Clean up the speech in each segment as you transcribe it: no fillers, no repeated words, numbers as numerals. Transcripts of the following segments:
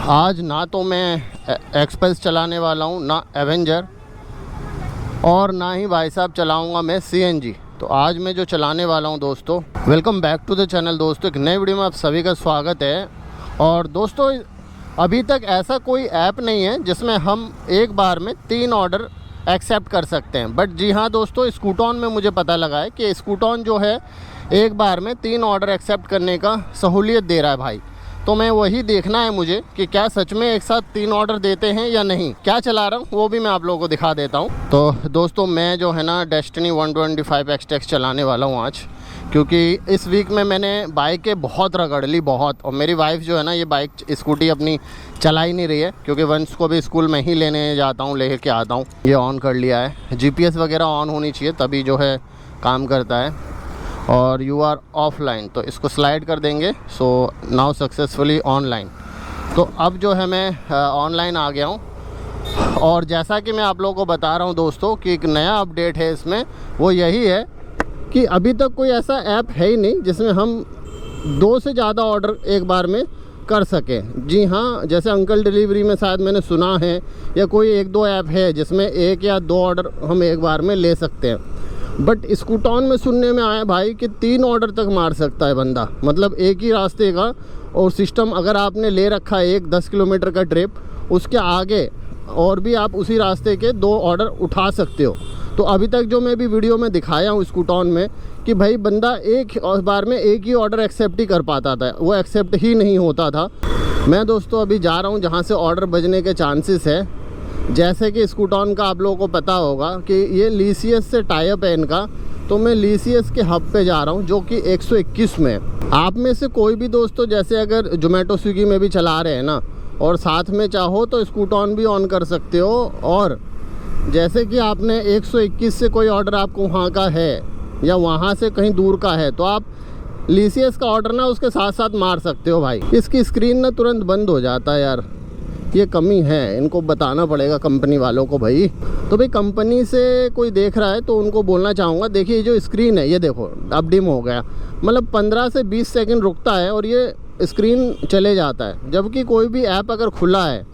आज ना तो मैं एक्सप्रेस चलाने वाला हूँ, ना एवेंजर, और ना ही भाई साहब चलाऊँगा मैं सीएनजी। तो आज मैं जो चलाने वाला हूँ दोस्तों, welcome back to the channel दोस्तों। एक नए वीडियो में आप सभी का स्वागत है। और दोस्तों अभी तक ऐसा कोई ऐप नहीं है जिसमें हम एक बार में 3 ऑर्डर एक्सेप्ट कर सकते हैं। बट जी हाँ दोस्तों, स्कूटॉन में मुझे पता लगा है कि स्कूटॉन जो है एक बार में 3 ऑर्डर एक्सेप्ट करने का सहूलियत दे रहा है भाई। तो मैं वही देखना है मुझे कि क्या सच में एक साथ 3 ऑर्डर देते हैं या नहीं। क्या चला रहा हूँ वो भी मैं आप लोगों को दिखा देता हूँ। तो दोस्तों मैं जो है ना डेस्टिनी 125 XTEX चलाने वाला हूँ आज, क्योंकि इस वीक में मैंने बाइकें बहुत रगड़ ली, बहुत। और मेरी वाइफ जो है ना ये बाइक स्कूटी अपनी चला ही नहीं रही है, क्योंकि वंश को भी स्कूल में ही लेने जाता हूँ, लेके आता हूँ। ये ऑन कर लिया है, GPS वगैरह ऑन होनी चाहिए तभी जो है काम करता है। और यू आर ऑफलाइन, तो इसको स्लाइड कर देंगे। So now successfully online. तो अब जो है मैं ऑनलाइन आ गया हूँ। और जैसा कि मैं आप लोगों को बता रहा हूँ दोस्तों कि एक नया अपडेट है इसमें, वो यही है कि अभी तक कोई ऐसा ऐप है ही नहीं जिसमें हम 2 से ज़्यादा ऑर्डर एक बार में कर सकें। जी हाँ, जैसे अंकल डिलीवरी में शायद मैंने सुना है, या कोई 1-2 ऐप है जिसमें 1 या 2 ऑर्डर हम एक बार में ले सकते हैं। बट स्कूटॉन में सुनने में आया भाई कि 3 ऑर्डर तक मार सकता है बंदा, मतलब एक ही रास्ते का। और सिस्टम अगर आपने ले रखा है 10 किलोमीटर का ट्रिप, उसके आगे और भी आप उसी रास्ते के 2 ऑर्डर उठा सकते हो। तो अभी तक जो मैं भी वीडियो में दिखाया हूँ स्कूटॉन में कि भाई बंदा एक बार में एक ही ऑर्डर एक्सेप्ट ही कर पाता था, वो एक्सेप्ट ही नहीं होता था। मैं दोस्तों अभी जा रहा हूँ जहाँ से ऑर्डर बजने के चांसेस है। जैसे कि स्कूटॉन का आप लोगों को पता होगा कि ये लीसियस से टाइप है इनका। तो मैं लीसियस के हब पे जा रहा हूँ जो कि 121 में। आप में से कोई भी दोस्तों जैसे अगर जोमेटो स्विगी में भी चला रहे हैं ना, और साथ में चाहो तो स्कूटॉन भी ऑन कर सकते हो। और जैसे कि आपने 121 से कोई ऑर्डर आपको वहाँ का है या वहाँ से कहीं दूर का है, तो आप लीसियस का ऑर्डर ना उसके साथ साथ मार सकते हो भाई। इसकी स्क्रीन ना तुरंत बंद हो जाता है यार, ये कमी है, इनको बताना पड़ेगा कंपनी वालों को भाई। तो भाई कंपनी से कोई देख रहा है तो उनको बोलना चाहूँगा, देखिए ये जो स्क्रीन है ये देखो अब डिम हो गया, मतलब 15 से 20 सेकंड रुकता है और ये स्क्रीन चले जाता है। जबकि कोई भी ऐप अगर खुला है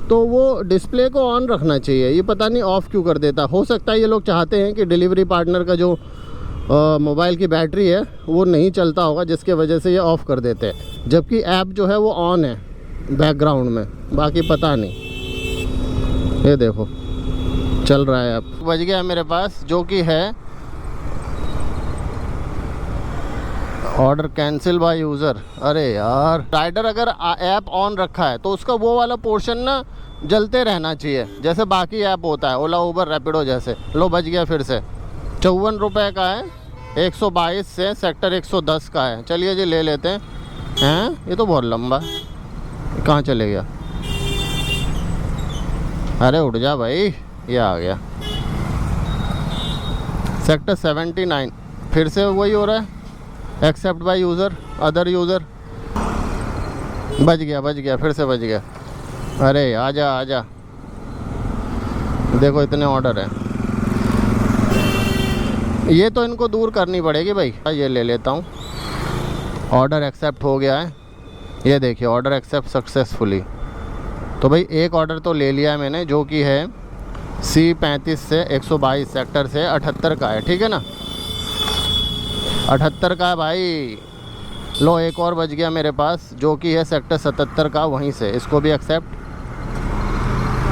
तो वो डिस्प्ले को ऑन रखना चाहिए, ये पता नहीं ऑफ़ क्यों कर देता। हो सकता है ये लोग चाहते हैं कि डिलीवरी पार्टनर का जो मोबाइल की बैटरी है वो नहीं चलता होगा, जिसके वजह से ये ऑफ़ कर देते हैं, जबकि ऐप जो है वो ऑन है बैकग्राउंड में। बाकी पता नहीं, ये देखो चल रहा है। अब बज गया मेरे पास जो कि है ऑर्डर कैंसिल बाय यूज़र। अरे यार, राइडर अगर ऐप ऑन रखा है तो उसका वो वाला पोर्शन ना जलते रहना चाहिए, जैसे बाकी ऐप होता है, ओला उबर रैपिडो जैसे। लो बज गया फिर से। 54 रुपये का है, 122 से सेक्टर 110 का है। चलिए जी ले लेते हैं। ये तो बहुत लंबा, कहाँ चले गया? अरे उठ जा भाई, ये आ गया सेक्टर 79। फिर से वही हो रहा है, except by user, other user. बज गया फिर से बज गया। अरे आजा आजा, देखो इतने ऑर्डर हैं, ये तो इनको दूर करनी पड़ेगी भाई। ये ले लेता हूँ, ऑर्डर एक्सेप्ट हो गया है, ये देखिए ऑर्डर एक्सेप्ट सक्सेसफुली। तो भाई एक ऑर्डर तो ले लिया है मैंने, जो कि है C35 से 122 सेक्टर से 78 का है, ठीक है ना, 78 का है भाई। लो एक और बच गया मेरे पास जो कि है सेक्टर 77 का, वहीं से इसको भी एक्सेप्ट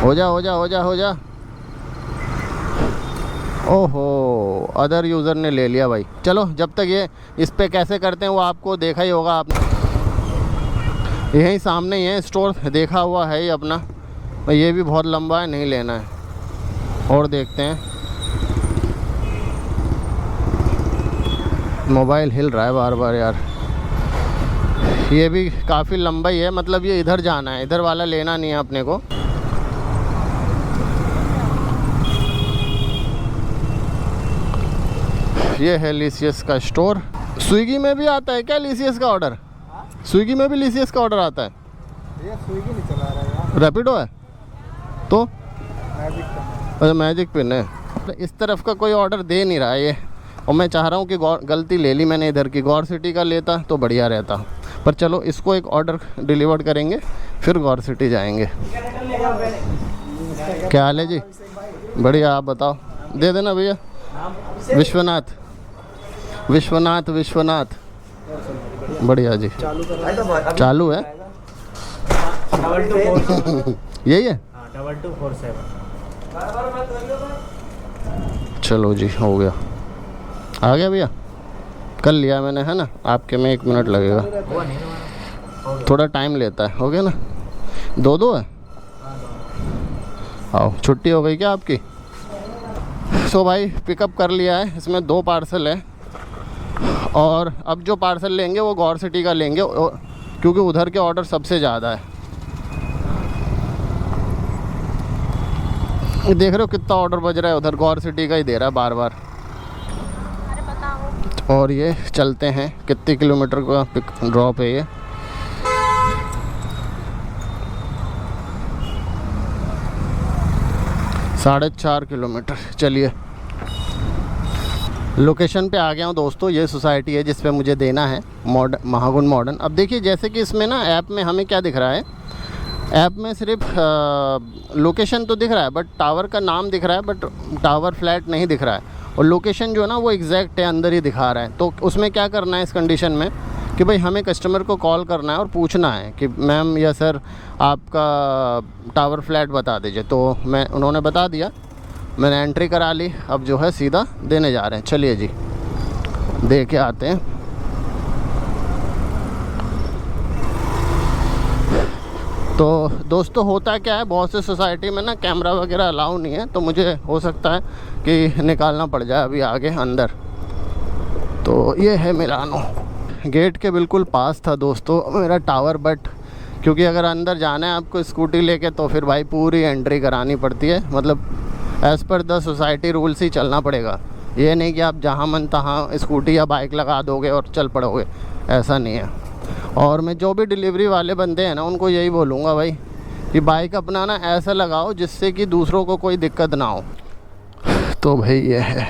हो जा हो जा हो जा हो जा। ओहो, अदर यूज़र ने ले लिया भाई। चलो जब तक ये इस पे कैसे करते हैं वो आपको देखा ही होगा आपने, यहीं सामने ही है स्टोर, देखा हुआ है ही अपना। ये भी बहुत लंबा है, नहीं लेना है। और देखते हैं, मोबाइल हिल रहा है बार बार यार। ये भी काफ़ी लंबा ही है, मतलब ये इधर जाना है, इधर वाला लेना नहीं है अपने को। ये है लीसियस का स्टोर। स्विगी में भी आता है क्या लीसियस का ऑर्डर? स्विगी में भी लीसियस का ऑर्डर आता है? ये स्विगी नहीं चला रहा है यार, रैपिडो है तो मैजिक का। अच्छा मैजिक पिन है। इस तरफ का कोई ऑर्डर दे नहीं रहा है ये, और मैं चाह रहा हूँ कि गलती ले ली मैंने इधर की, गौर सिटी का लेता तो बढ़िया रहता। पर चलो इसको एक ऑर्डर डिलीवर करेंगे, फिर गौर सिटी जाएंगे। क्या हाल है जी? बढ़िया, आप बताओ। दे देना भैया। विश्वनाथ विश्वनाथ विश्वनाथ। बढ़िया जी। चालू है। यही है। 2247। चलो जी, हो गया। आ गया भैया, कर लिया मैंने, है ना। आपके में 1 मिनट लगेगा, थोड़ा टाइम लेता है। हो गया ना? दो है। आओ, छुट्टी हो गई क्या आपकी? सो भाई पिकअप कर लिया है, इसमें 2 पार्सल है। और अब जो पार्सल लेंगे वो गौर सिटी का लेंगे, क्योंकि उधर के ऑर्डर सबसे ज़्यादा है। देख रहे हो कितना ऑर्डर बज रहा है उधर, गौर सिटी का ही दे रहा है बार बार। और ये चलते हैं, कितने किलोमीटर का पिक ड्रॉप है ये? 4.5 किलोमीटर। चलिए, लोकेशन पे आ गया हूँ दोस्तों। ये सोसाइटी है जिस पे मुझे देना है, महागुण मॉडर्न। अब देखिए, जैसे कि इसमें ना ऐप में हमें क्या दिख रहा है, ऐप में सिर्फ लोकेशन तो दिख रहा है, बट टावर का नाम दिख रहा है, बट टावर फ्लैट नहीं दिख रहा है। और लोकेशन जो है ना वो एग्जैक्ट है, अंदर ही दिखा रहा है। तो उसमें क्या करना है इस कंडीशन में कि भाई हमें कस्टमर को कॉल करना है और पूछना है कि मैम या सर आपका टावर फ्लैट बता दीजिए। तो उन्होंने बता दिया, मैंने एंट्री करा ली। अब जो है सीधा देने जा रहे हैं। चलिए जी, दे के आते हैं। तो दोस्तों होता क्या है, बहुत से सोसाइटी में ना कैमरा वगैरह अलाउ नहीं है, तो मुझे हो सकता है कि निकालना पड़ जाए अभी आगे अंदर। तो ये है मिलानो, गेट के बिल्कुल पास था दोस्तों मेरा टावर। बट क्योंकि अगर अंदर जाना है आपको स्कूटी लेके, तो फिर भाई पूरी एंट्री करानी पड़ती है। मतलब as per the society rules ही चलना पड़ेगा। ये नहीं कि आप जहाँ मन तहाँ स्कूटी या बाइक लगा दोगे और चल पड़ोगे, ऐसा नहीं है। और मैं जो भी डिलीवरी वाले बंदे हैं ना, उनको यही बोलूँगा भाई कि बाइक अपना ना ऐसा लगाओ जिससे कि दूसरों को कोई दिक्कत ना हो। तो भाई ये है,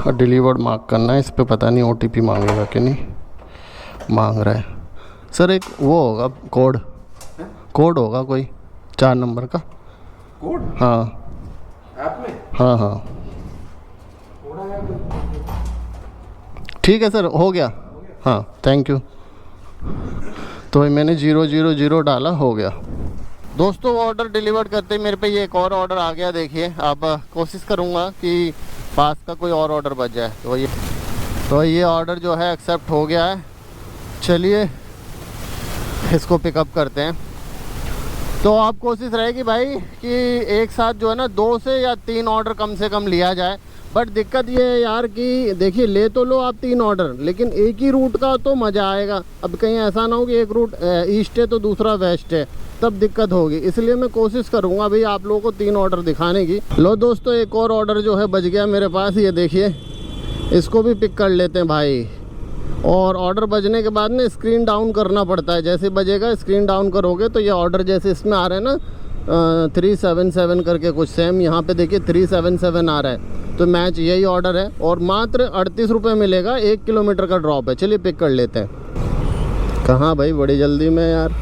डिलीवर्ड मार्क करना है। इस पर पता नहीं OTP मांगेगा कि नहीं। मांग रहा है सर। एक वो होगा कोड होगा कोई 4 नंबर का कोड। हाँ ऐप में। हाँ ठीक है सर, हो गया। हाँ थैंक यू। तो मैंने 000 डाला, हो गया। दोस्तों ऑर्डर डिलीवर करते ही मेरे पे ये एक और ऑर्डर आ गया। देखिए, अब कोशिश करूँगा कि पास का कोई और ऑर्डर बच जाए। तो ये ऑर्डर जो है एक्सेप्ट हो गया है। चलिए इसको पिकअप करते हैं। तो आप कोशिश रहेगी भाई कि एक साथ जो है ना 2 से या 3 ऑर्डर कम से कम लिया जाए। बट दिक्कत ये है यार कि देखिए, ले तो लो आप 3 ऑर्डर, लेकिन एक ही रूट का तो मज़ा आएगा। अब कहीं ऐसा ना हो कि एक रूट ईस्ट है तो दूसरा वेस्ट है, तब दिक्कत होगी। इसलिए मैं कोशिश करूँगा भाई आप लोगों को 3 ऑर्डर दिखाने की। लो दोस्तों, एक और ऑर्डर जो है बच गया मेरे पास। ये देखिए, इसको भी पिक कर लेते हैं भाई। और ऑर्डर बजने के बाद ना स्क्रीन डाउन करना पड़ता है। जैसे बजेगा स्क्रीन डाउन करोगे तो ये ऑर्डर जैसे इसमें आ रहा है ना 377 करके कुछ, सेम यहाँ पे देखिए 377 आ रहा है। तो मैच यही ऑर्डर है और मात्र 38 रुपये मिलेगा। 1 किलोमीटर का ड्रॉप है। चलिए पिक कर लेते हैं। कहाँ भाई, बड़ी जल्दी में यार।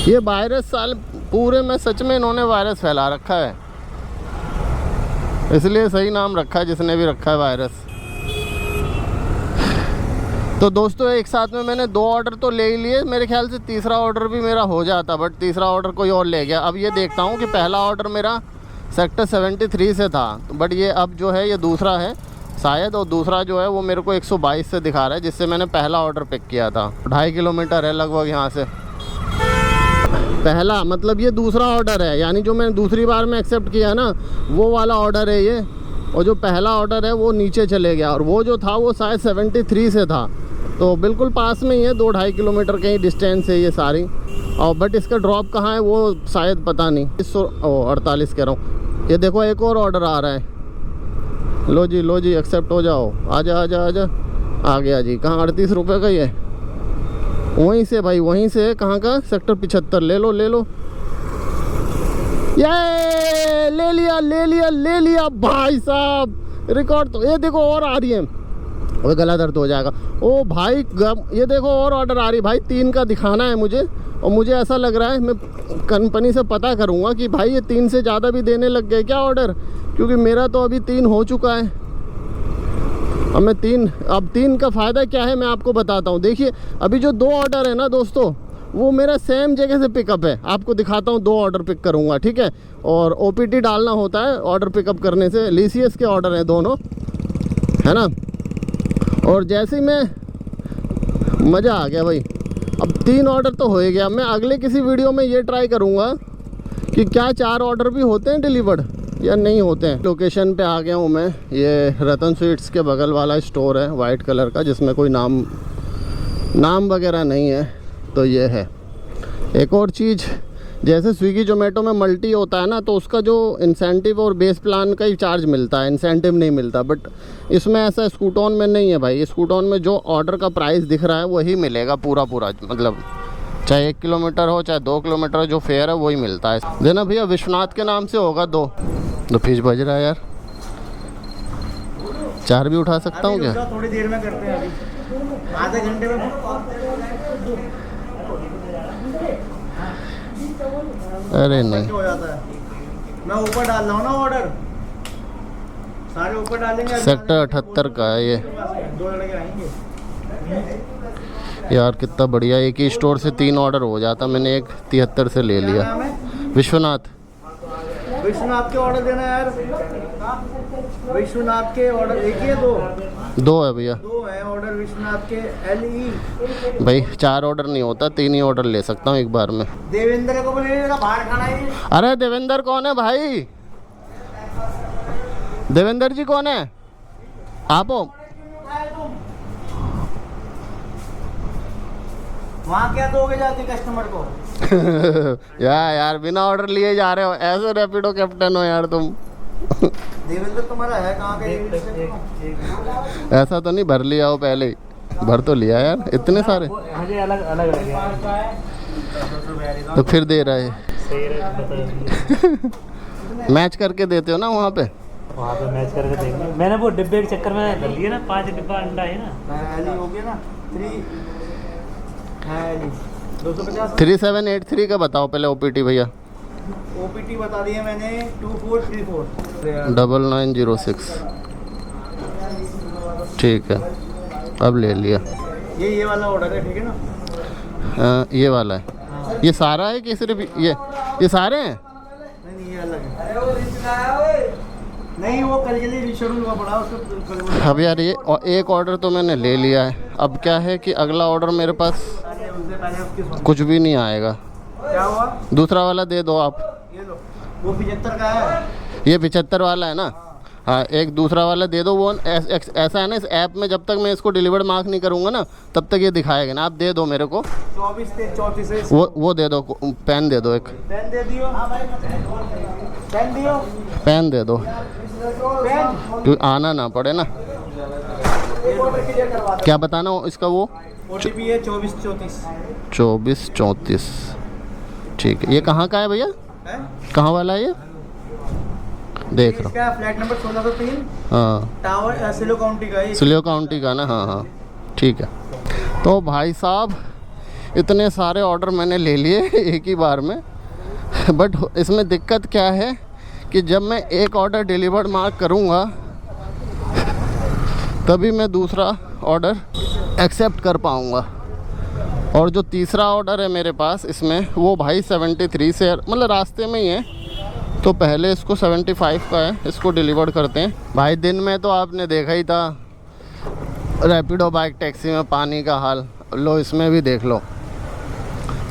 ये वायरस साल पूरे में सच में इन्होंने वायरस फैला रखा है, इसलिए सही नाम रखा है जिसने भी रखा है वायरस। तो दोस्तों एक साथ में मैंने 2 ऑर्डर तो ले ही लिए। मेरे ख्याल से तीसरा ऑर्डर भी मेरा हो जाता, बट तीसरा ऑर्डर कोई और ले गया। अब ये देखता हूँ कि पहला ऑर्डर मेरा सेक्टर 73 से था, बट ये अब जो है ये दूसरा है शायद। और दूसरा जो है वो मेरे को 122 से दिखा रहा है, जिससे मैंने पहला ऑर्डर पिक किया था। 2.5 किलोमीटर है लगभग यहाँ से। पहला मतलब ये दूसरा ऑर्डर है, यानी जो मैंने दूसरी बार में एक्सेप्ट किया ना वो वाला ऑर्डर है ये। और जो पहला ऑर्डर है वो नीचे चले गया, और वो जो था वो शायद 73 से था। तो बिल्कुल पास में ही है, 2-2.5 किलोमीटर के ही डिस्टेंस है ये सारी। और बट इसका ड्रॉप कहाँ है वो शायद पता नहीं। 48 कह रहा हूँ। ये देखो एक और ऑर्डर आ रहा है। लो जी एक्सेप्ट हो जाओ। आजा आ गया जी। कहाँ 38 रुपये का ही है? वहीं से भाई, वहीं से। कहाँ का? सेक्टर 75। ले लो। ये ले लिया भाई साहब, रिकॉर्ड। तो ये देखो और आ रही है। वो गला दर्द हो जाएगा। ओ भाई ये देखो और ऑर्डर आ रही भाई, 3 का दिखाना है मुझे। और मुझे ऐसा लग रहा है मैं कंपनी से पता करूँगा कि भाई ये 3 से ज़्यादा भी देने लग गए क्या ऑर्डर, क्योंकि मेरा तो अभी 3 हो चुका है। अब 3 का फ़ायदा क्या है मैं आपको बताता हूँ। देखिए अभी जो 2 ऑर्डर है ना दोस्तों, वो मेरा सेम जगह से पिकअप है। आपको दिखाता हूँ, 2 ऑर्डर पिक करूँगा, ठीक है। और OPT डालना होता है ऑर्डर पिकअप करने से। LCS के ऑर्डर हैं दोनों, है ना। और जैसे ही मैं मज़ा आ गया भाई, अब 3 ऑर्डर तो हो ही गया। मैं अगले किसी वीडियो में ये ट्राई करूँगा कि क्या 4 ऑर्डर भी होते हैं डिलीवर्ड या नहीं होते हैं। लोकेशन पे आ गया हूँ मैं। ये रतन स्वीट्स के बगल वाला स्टोर है वाइट कलर का, जिसमें कोई नाम वगैरह नहीं है। तो ये है एक और चीज़, जैसे स्विगी जोमेटो में मल्टी होता है ना, तो उसका जो इंसेंटिव और बेस प्लान का ही चार्ज मिलता है, इंसेंटिव नहीं मिलता। बट इसमें ऐसा स्कूटॉन में नहीं है भाई। स्कूटॉन में जो ऑर्डर का प्राइस दिख रहा है वही मिलेगा पूरा, मतलब चाहे 1 किलोमीटर हो चाहे 2 किलोमीटर, जो फेयर है वही मिलता है। देना भैया विश्वनाथ के नाम से होगा 2 फीस बज रहा है यार। 4 भी उठा सकता हूँ क्या? थोड़ी देर में करते हैं, अभी आधे घंटे में। अरे नहीं हो जाता है, मैं ऊपर डाल रहा हूँ ना ऑर्डर, सारे ऊपर डालेंगे। सेक्टर 78 का है ये 2 लड़के आएंगे यार, कितना बढ़िया। एक ही स्टोर से 3 ऑर्डर हो जाता। मैंने एक 73 से ले लिया। विश्वनाथ के ऑर्डर देना यार। विश्वनाथ के ऑर्डर एक ही है, 2 है भैया, 2 है ऑर्डर विश्वनाथ के। LE भाई 4 ऑर्डर नहीं होता, 3 ही ऑर्डर ले सकता हूँ एक बार में। देवेंद्र को बोलिएगा बाहर खाना है। अरे देवेंद्र कौन है भाई? देवेंद्र जी कौन है? आप हो? वहाँ क्या दोगे जाके कस्टमर को? यार बिना ऑर्डर लिए जा रहे हो, ऐसे रैपिडो कैप्टन हो यार तुम। देवेंद्र तुम्हारा है कहाँ के? ऐसा तो नहीं भर लिया हो पहले ही? भर तो लिया यार, इतने सारे। मुझे अलग अलग लगे तो फिर दे रहा है। मैच करके देते हो ना वहाँ पे मैच करके देंगे। मैंने वो डिब्बे के चक्कर में कर लिए ना, 5 डिब्बा अंडा है ना। LE हो गया ना 3 है 250। 3783 का बताओ पहले OPT भैया। OPT बता दिए मैंने 2434 9906। ठीक है, अब ले लिया। ये वाला ऑर्डर है, ठीक है ना? ये वाला है। ये सारा है कि सिर्फ ये सारे हैं? नहीं ये अलग है। नहीं वो कल के लिए शेड्यूल हुआ पड़ा उसको। अब यार ये एक ऑर्डर तो मैंने ले लिया है। अब क्या है कि अगला ऑर्डर मेरे पास कुछ भी नहीं आएगा। क्या हुआ? दूसरा वाला दे दो आप। ये लो, वो 75 का है। ये 75 वाला है ना? हाँ, एक दूसरा वाला दे दो। वो ऐसा है ना, इस ऐप में जब तक मैं इसको डिलीवर्ड मार्क नहीं करूँगा ना, तब तक ये दिखाएगा ना। आप दे दो मेरे को 24 से 34 से। वो दे दो, पेन दे दो, एक पेन दे दियो। पेन दियो। पेन दे दो, पेन क्योंकि आना ना पड़े ना। क्या बताना हो इसका? वो OTP है 2434। 2434। ठीक है। ये कहाँ का है भैया? है? कहाँ वाला है ये? देख रहा इसका फ्लैट नंबर 1603 हूँ। हाँ, टावर सिलो काउंटी का है। सिलियो काउंटी का ना? हाँ हाँ ठीक है। तो भाई साहब इतने सारे ऑर्डर मैंने ले लिए एक ही बार में। बट इसमें दिक्कत क्या है कि जब मैं एक ऑर्डर डिलीवर्ड मार्क करूँगा तभी मैं दूसरा ऑर्डर एक्सेप्ट कर पाऊँगा। और जो तीसरा ऑर्डर है मेरे पास इसमें, वो भाई 73 से, मतलब रास्ते में ही है। तो पहले इसको 75 का है, इसको डिलीवर करते हैं। भाई दिन में तो आपने देखा ही था रैपिडो बाइक टैक्सी में पानी का हाल। लो इसमें भी देख लो।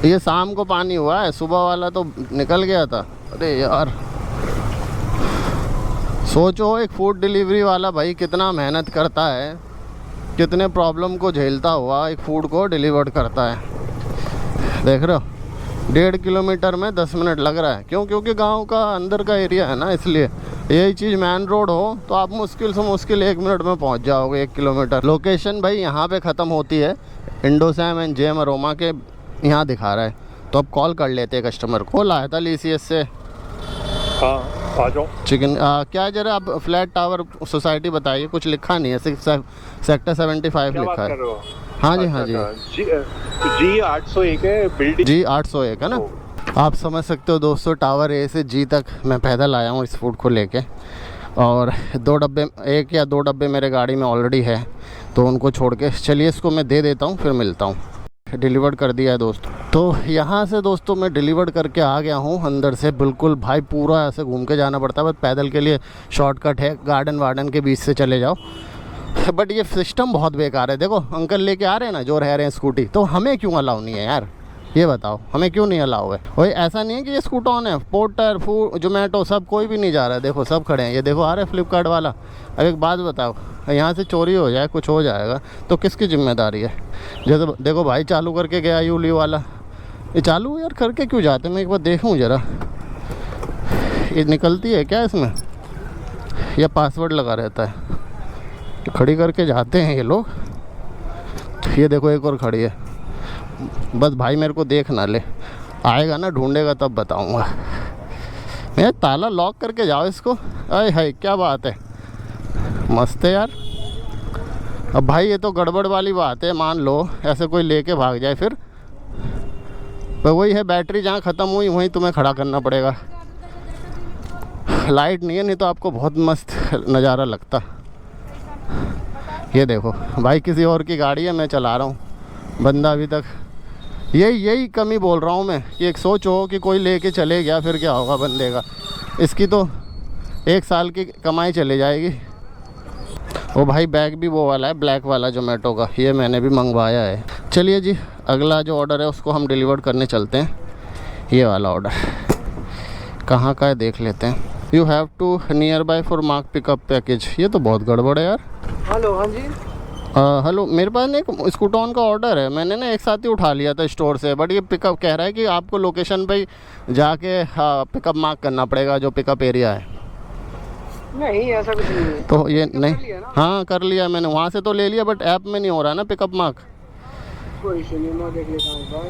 ये शाम को पानी हुआ है, सुबह वाला तो निकल गया था। अरे यार सोचो, एक फूड डिलीवरी वाला भाई कितना मेहनत करता है, कितने प्रॉब्लम को झेलता हुआ एक फ़ूड को डिलीवर करता है। देख रहे हो, 1.5 किलोमीटर में 10 मिनट लग रहा है। क्यों? क्योंकि गांव का अंदर का एरिया है ना, इसलिए। यही चीज़ मेन रोड हो तो आप मुश्किल से मुश्किल 1 मिनट में पहुंच जाओगे 1 किलोमीटर। लोकेशन भाई यहाँ पे ख़त्म होती है, इंडोसैम एंड जेम अरोमा के यहाँ दिखा रहा है। तो अब कॉल कर लेते हैं कस्टमर को। लाया था LCS से। हाँ आ जाओ। चिकन क्या जरा आप फ्लैट टावर सोसाइटी बताइए, कुछ लिखा नहीं है, सेक्टर 75 क्या बात लिखा कर है। रहे हो? हाँ जी, हाँ जी, जी 801 है बिल्डिंग। जी 801 है ना। आप समझ सकते हो दोस्तों, टावर ए से जी तक मैं पैदल आया हूँ इस फूड को लेके, और 2 डब्बे, 1 या 2 डब्बे मेरे गाड़ी में ऑलरेडी है, तो उनको छोड़ के चलिए इसको मैं दे देता हूँ, फिर मिलता हूँ। डिलीवर कर दिया है दोस्तों। तो यहाँ से दोस्तों मैं डिलीवर करके आ गया हूँ अंदर से, बिल्कुल भाई पूरा ऐसे घूम के जाना पड़ता है, बस पैदल के लिए शॉर्टकट है, गार्डन वार्डन के बीच से चले जाओ। बट ये सिस्टम बहुत बेकार है। देखो अंकल लेके आ रहे हैं ना, जो रह रहे हैं स्कूटी, तो हमें क्यों अलाउ नहीं है यार, ये बताओ हमें क्यों नहीं अलाउ है। वही ऐसा नहीं है कि ये स्कूटर ऑन है, पोर्टर, फूड, जोमेटो सब कोई भी नहीं जा रहा है। देखो सब खड़े हैं, ये देखो आ रहे हैं फ्लिपकार्ट वाला। अब एक बात बताओ, यहाँ से चोरी हो जाए, कुछ हो जाएगा तो किसकी जिम्मेदारी है। जैसे देखो भाई चालू करके गया यूली वाला, ये चालू यार करके क्यों जाते, मैं एक बार देखूँ ज़रा, ये निकलती है क्या इसमें, या पासवर्ड लगा रहता है। खड़ी करके जाते हैं ये लोग। ये देखो एक और खड़ी है, बस भाई मेरे को देख ना ले, आएगा ना ढूंढेगा तब बताऊंगा। मैं ताला लॉक करके जाओ इसको। अरे हाय क्या बात है, मस्त है यार। अब भाई ये तो गड़बड़ वाली बात है, मान लो ऐसे कोई लेके भाग जाए, फिर पर वही है, बैटरी जहाँ ख़त्म हुई वहीं तुम्हें खड़ा करना पड़ेगा। लाइट नहीं है, नहीं तो आपको बहुत मस्त नज़ारा लगता। ये देखो भाई किसी और की गाड़ी है, मैं चला रहा हूँ, बंदा अभी तक, यही कमी बोल रहा हूँ मैं कि एक सोच हो कि कोई लेके चले गया, फिर क्या होगा बंदे का। इसकी तो 1 साल की कमाई चली जाएगी। वो भाई बैग भी वो वाला है, ब्लैक वाला जोमेटो का, ये मैंने भी मंगवाया है। चलिए जी, अगला जो ऑर्डर है उसको हम डिलीवर करने चलते हैं। ये वाला ऑर्डर कहाँ का है देख लेते हैं। You have to nearby for mark pickup package. ये तो बहुत गड़बड़ है यार। हेलो, हाँ जी। हेलो, मेरे पास ना एक स्कूटॉन का ऑर्डर है, मैंने ना एक साथ ही उठा लिया था स्टोर से, बट ये पिकअप कह रहा है कि आपको लोकेशन पे जाके पिकअप मार्क करना पड़ेगा, जो पिकअप एरिया है। नहीं ऐसा कुछ नहीं है। तो ये नहीं, हाँ कर लिया मैंने, वहाँ से तो ले लिया, बट ऐप में नहीं हो रहा ना पिकअप मार्क। कोई इशू नहीं, मैं देख लेता हूँ।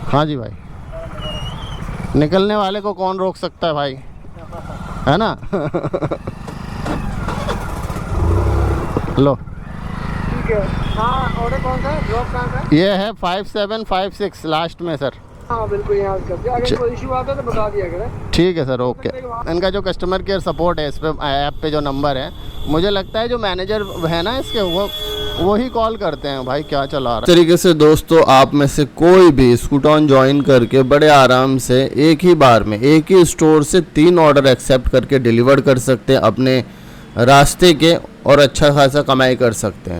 हाँ जी भाई, निकलने वाले को कौन रोक सकता है भाई, है ना। लो ठीक है। हाँ, ऑर्डर कौन सा है, ब्लॉक कहाँ का है? ये है 5756 लास्ट में सर। हाँ बिल्कुल, यहाँ कर दिया। अगर कोई इशू आता है तो बता दिया करें। ठीक है सर, ओके। इनका जो कस्टमर केयर सपोर्ट है इस पे ऐप पे जो नंबर है, मुझे लगता है जो मैनेजर है ना इसके, वो ही कॉल करते हैं। भाई क्या चला रहा है। तरीके से दोस्तों, आप में से कोई भी स्कूटॉन ज्वाइन करके बड़े आराम से एक ही बार में एक ही स्टोर से 3 ऑर्डर एक्सेप्ट करके डिलीवर कर सकते हैं अपने रास्ते के, और अच्छा खासा कमाई कर सकते हैं।